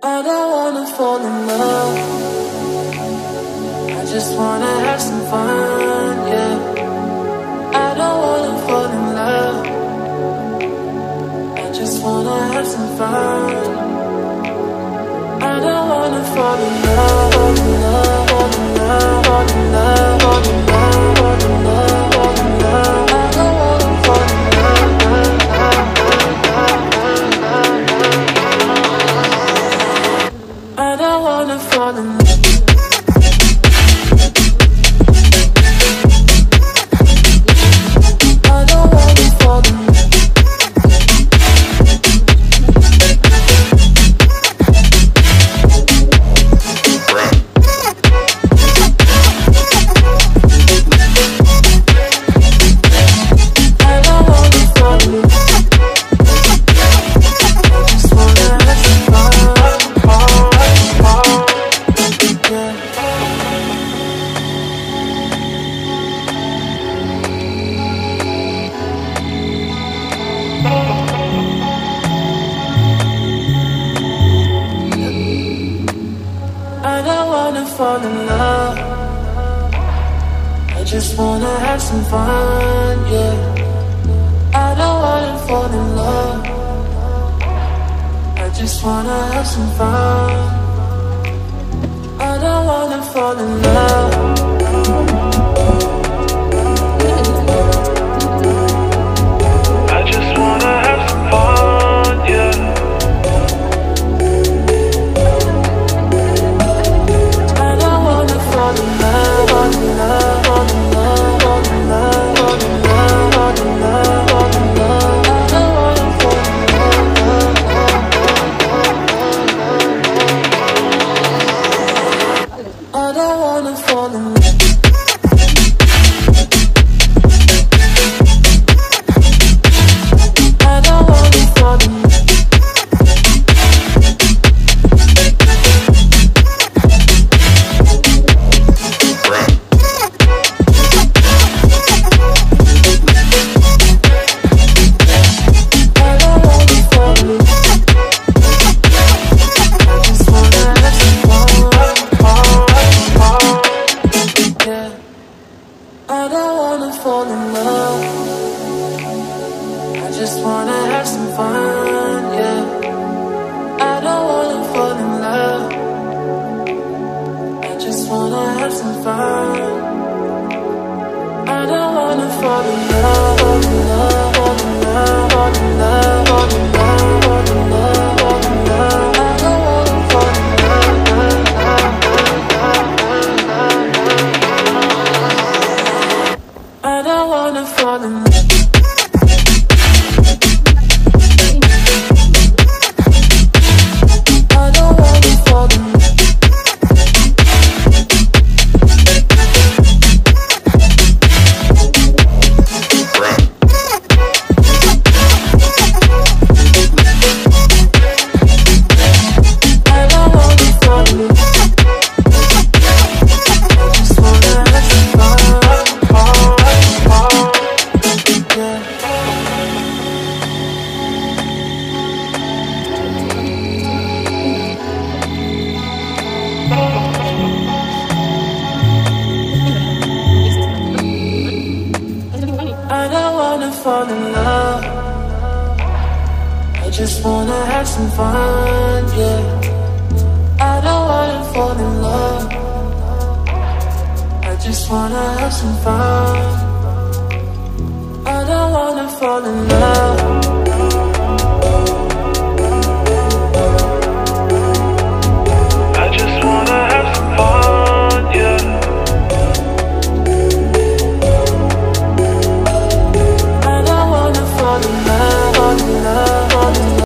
I don't wanna fall in love. I just wanna have some fun, yeah. I don't wanna fall in love. I just wanna have some fun. I don't wanna fall in love, fall in love, fall in love, fall in love, fall in love, fall in love, fall in love. I don't wanna fall in love. I don't wanna fall in love. Fall in love. I just wanna have some fun, yeah. I don't wanna fall in love. I just wanna have some fun. I don't wanna fall in love. I just wanna have some fun, yeah. I don't wanna fall in love. I just wanna have some fun, yeah. I don't wanna fall in love. I just wanna have some fun. I don't wanna fall in love, fall in love, fall in love, fall in love, fall in love, fall in love, fall in love. I don't wanna fall in love. I don't wanna fall in love. I don't wanna fall in love. I don't wanna fall in love. I just wanna have some fun, yeah. I don't wanna fall in love. I just wanna have some fun. I don't wanna fall in love.